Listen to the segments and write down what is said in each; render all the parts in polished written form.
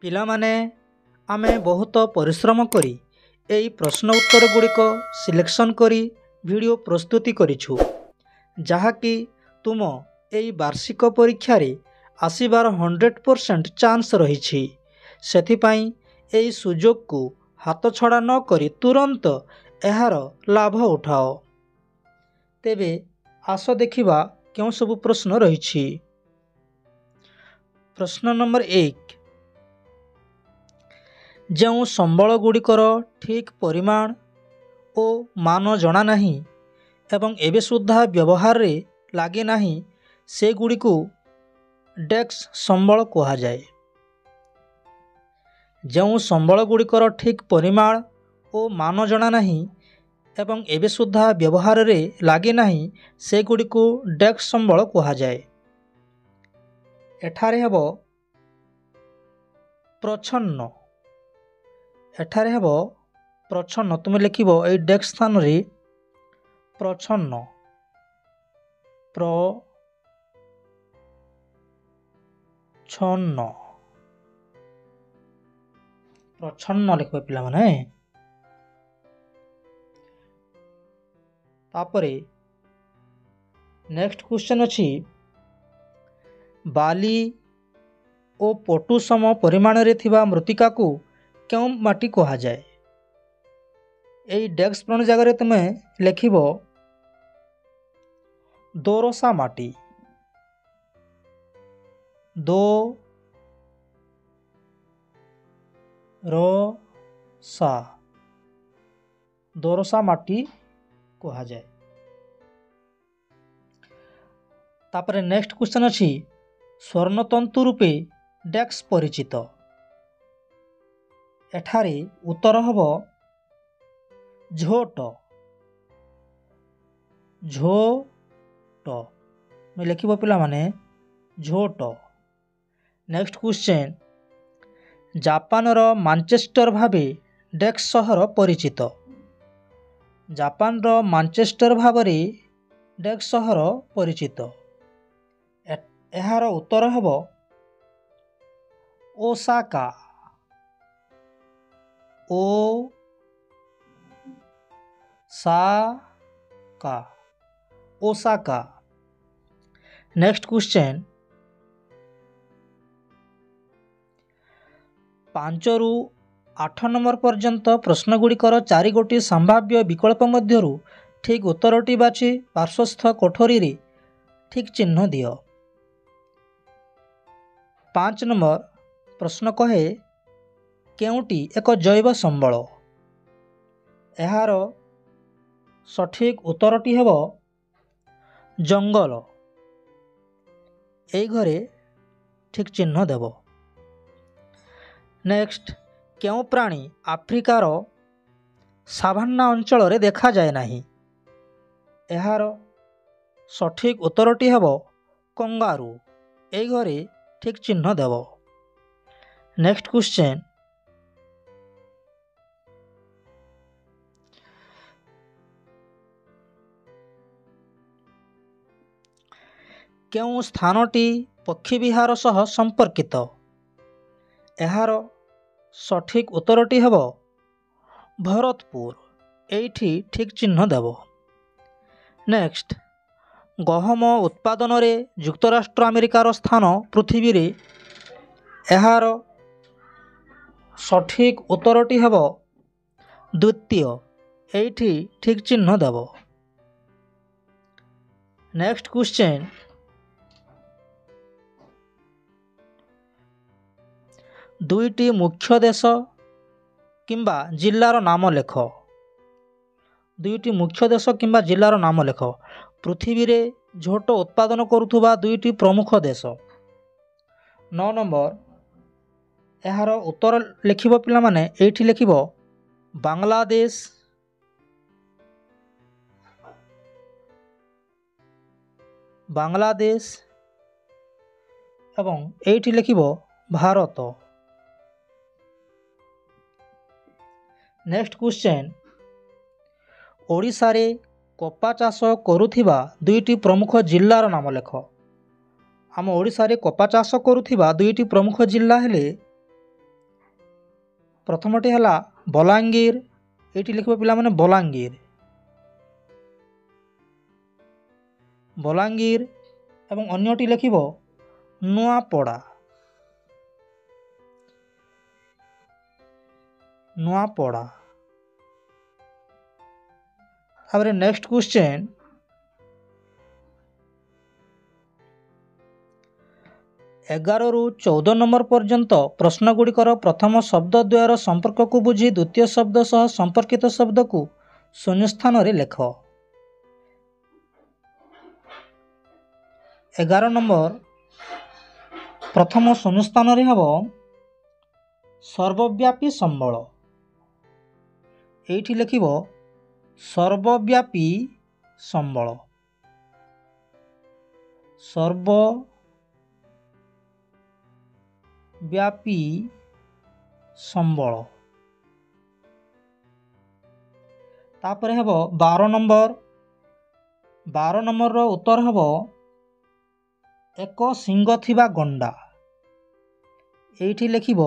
ପିଲାମାନେ ଆମେ ବହୁତ ପରିଶ୍ରମ କରି ଏହି ପ୍ରଶ୍ନ ଉତ୍ତର ଗୁଡ଼ିକ ସିଲେକ୍ସନ୍ କରି ଭିଡ଼ିଓ ପ୍ରସ୍ତୁତି କରିଛୁ, ଯାହାକି ତୁମ ଏହି ବାର୍ଷିକ ପରୀକ୍ଷାରେ ଆସିବାର 100% ଚାନ୍ସ ରହିଛି। ସେଥିପାଇଁ ଏହି ସୁଯୋଗକୁ ହାତଛଡ଼ା ନ କରି ତୁରନ୍ତ ଏହାର ଲାଭ ଉଠାଅ। ତେବେ ଆସ ଦେଖିବା କେଉଁ ସବୁ ପ୍ରଶ୍ନ ରହିଛି। ପ୍ରଶ୍ନ ନମ୍ବର 1। ଯେଉଁ ସମ୍ବଳ ଗୁଡ଼ିକର ଠିକ୍ ପରିମାଣ ଓ ମାନ ଜଣା ନାହିଁ ଏବଂ ଏବେ ସୁଦ୍ଧା ବ୍ୟବହାରରେ ଲାଗେ ନାହିଁ, ସେଗୁଡ଼ିକୁ ଡେସ୍କ ସମ୍ବଳ କୁହାଯାଏ। ଯେଉଁ ସମ୍ବଳ ଗୁଡ଼ିକର ଠିକ୍ ପରିମାଣ ଓ ମାନ ଜଣା ନାହିଁ ଏବଂ ଏବେ ସୁଦ୍ଧା ବ୍ୟବହାରରେ ଲାଗେ ନାହିଁ, ସେଗୁଡ଼ିକୁ ଡେସ୍କ ସମ୍ବଳ କୁହାଯାଏ। ଏଠାରେ ହେବ ପ୍ରଚ୍ଛନ୍ନ। ଏଠାରେ ହେବ ପ୍ରଚ୍ଛନ୍ନ। ତୁମେ ଲେଖିବ ଏହି ଡେସ୍କ ସ୍ଥାନରେ ପ୍ରଚ୍ଛନ୍ନ। ପ୍ରଚ୍ଛନ୍ନ ପ୍ରଚ୍ଛନ୍ନ ଲେଖିବ ପିଲାମାନେ। ତାପରେ ନେକ୍ସଟ କ୍ୱେଶ୍ଚନ୍ ଅଛି, ବାଲି ଓ ପଟୁ ସମ ପରିମାଣରେ ଥିବା ମୃତ୍ତିକାକୁ କେଉଁ ମାଟି କୁହାଯାଏ? ଏହି ଡେସ୍କ ପ୍ରଣୀ ଜାଗାରେ ତୁମେ ଲେଖିବ ଦୋରସା ମାଟି। ଦୋରସା ମାଟି କୁହାଯାଏ। ତାପରେ ନେକ୍ସଟ କ୍ୱେଶ୍ଚନ୍ ଅଛି, ସ୍ୱର୍ଣ୍ଣତନ୍ତୁ ରୂପେ ଡେସ୍କ ପରିଚିତ। ଏଠାରେ ଉତ୍ତର ହେବ ଝୋଟ। ଲେଖିବ ପିଲାମାନେ ଝୋଟ। ନେକ୍ସଟ କ୍ୱେଶ୍ଚନ୍, ଜାପାନର ମାଞ୍ଚେଷ୍ଟର ଭାବେ ଡେସ୍କ ସହର ପରିଚିତ। ଜାପାନର ମାଞ୍ଚେଷ୍ଟର ଭାବରେ ଡେସ୍କ ସହର ପରିଚିତ। ଏହାର ଉତ୍ତର ହେବ ଓସାକା। ଓସାକା। ନେକ୍ସଟ କ୍ୱେଶ୍ଚନ୍, 5ରୁ 8 ନମ୍ବର ପର୍ଯ୍ୟନ୍ତ ପ୍ରଶ୍ନଗୁଡ଼ିକର 4ଗୋଟି ସମ୍ଭାବ୍ୟ ବିକଳ୍ପ ମଧ୍ୟରୁ ଠିକ୍ ଉତ୍ତରଟି ବାଛି ପାର୍ଶ୍ୱସ୍ଥ କୋଠରୀରେ ଠିକ୍ ଚିହ୍ନ ଦିଅ। 5 ନମ୍ବର ପ୍ରଶ୍ନ କହେ, କେଉଁଟି ଏକ ଜୈବ ସମ୍ବଳ? ଏହାର ସଠିକ୍ ଉତ୍ତରଟି ହେବ ଜଙ୍ଗଲ। ଏହି ଘରେ ଠିକ୍ ଚିହ୍ନ ଦେବ। ନେକ୍ସଟ, କେଉଁ ପ୍ରାଣୀ ଆଫ୍ରିକାର ସାଭାନା ଅଞ୍ଚଳରେ ଦେଖାଯାଏ ନାହିଁ? ଏହାର ସଠିକ୍ ଉତ୍ତରଟି ହେବ କଙ୍ଗାରୁ। ଏହି ଘରେ ଠିକ୍ ଚିହ୍ନ ଦେବ। ନେକ୍ସଟ କ୍ୱେଶ୍ଚନ୍, କେଉଁ ସ୍ଥାନଟି ପକ୍ଷୀ ବିହାର ସହ ସମ୍ପର୍କିତ? ଏହାର ସଠିକ୍ ଉତ୍ତରଟି ହେବ ଭରତପୁର। ଏଇଠି ଠିକ୍ ଚିହ୍ନ ଦେବ। ନେକ୍ସଟ, ଗହମ ଉତ୍ପାଦନରେ ଯୁକ୍ତରାଷ୍ଟ୍ର ଆମେରିକାର ସ୍ଥାନ ପୃଥିବୀରେ। ଏହାର ସଠିକ୍ ଉତ୍ତରଟି ହେବ ଦ୍ୱିତୀୟ। ଏଇଠି ଠିକ୍ ଚିହ୍ନ ଦେବ। ନେକ୍ସଟ କ୍ୱେଶ୍ଚନ୍, ଦୁଇଟି ମୁଖ୍ୟ ଦେଶ କିମ୍ବା ଜିଲ୍ଲାର ନାମ ଲେଖ। ଦୁଇଟି ମୁଖ୍ୟ ଦେଶ କିମ୍ବା ଜିଲ୍ଲାର ନାମ ଲେଖ। ପୃଥିବୀରେ ଝୋଟ ଉତ୍ପାଦନ କରୁଥିବା 2ଟି ପ୍ରମୁଖ ଦେଶ। 9 ନମ୍ବର, ଏହାର ଉତ୍ତର ଲେଖିବ ପିଲାମାନେ। ଏଇଠି ଲେଖିବ ବାଂଲାଦେଶ ଏବଂ ଏଇଠି ଲେଖିବ ଭାରତ। ନେକ୍ସଟ କ୍ୱେଶ୍ଚନ୍, ଓଡ଼ିଶାରେ କପା ଚାଷ କରୁଥିବା 2ଟି ପ୍ରମୁଖ ଜିଲ୍ଲାର ନାମ ଲେଖ। ଆମ ଓଡ଼ିଶାରେ କପା ଚାଷ କରୁଥିବା 2ଟି ପ୍ରମୁଖ ଜିଲ୍ଲା ହେଲେ प्रथमटी है बलांगीर, ये लिख पे बलांगीर बलांगीर एवं अन्यटी लिख नुआपड़ा नुआपड़ा। तापर नेक्स्ट क्वेश्चन, एगार रु 14 नंबर पर्यंत प्रश्नगुड़िकर प्रथम शब्द द्वयर संपर्क को बुझी द्वितीय शब्द सह संपर्कित शब्द को शून्य स्थान रे लेख। 11 नंबर प्रथम शून्य स्थान रे हब सर्वव्यापी संबल, एठी लिखिब सर्वव्यापी संबल सर्वव्यापी संबल। तापर हब 12 नंबर रो उत्तर हब एक सिंग थिबा गंडा, एठी लिखिब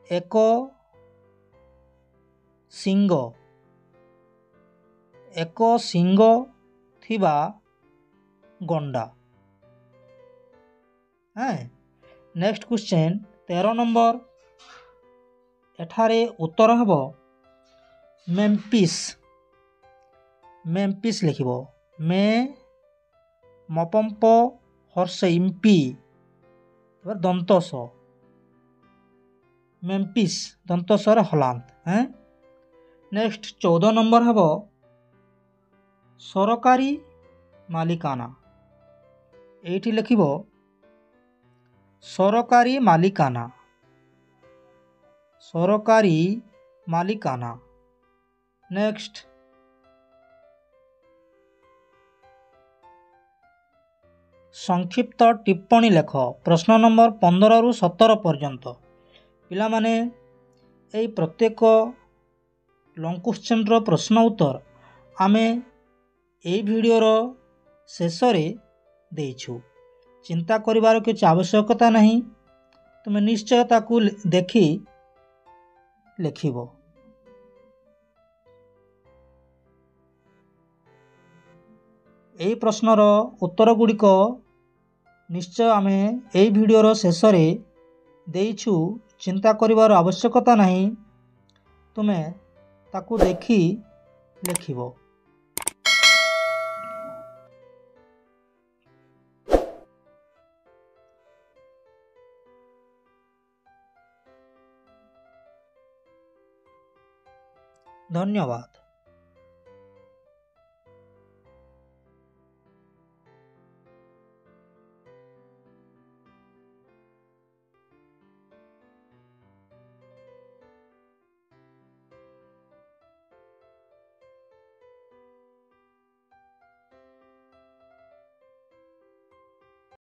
एक सिंग थिबा गंडा। नेक्स्ट क्वेश्चन 13 नंबर, एठारे उत्तर हब मेम्पिस, मेम्पिस लिखिब मे मपम्प हर्ष इम्पी दंतस मेम्पिस दंतस हलांत। नेक्स्ट 14 नंबर हब सरकारी मालिकाना, एठी लिखिब सरकारी मालिकाना नेक्स्ट संक्षिप्त टिप्पणी लेख प्रश्न नंबर 15 रु 17 पर्यंत। पिला माने एई प्रत्येक लॉन्ग क्वेश्चन रो प्रश्न उत्तर आमे एई वीडियोर शेष रे देइछु। चिंता करिवार किछि आवश्यकता नहीं, तुम निश्चय ताकू देखि लिखिबो। एई प्रश्नर उत्तर गुड़िक निश्चय आमे एई वीडियोर शेष रे देइछु। चिंता करिवार आवश्यकता नहीं, तुमे ताकू देखि लिखिबो। धन्यवाद।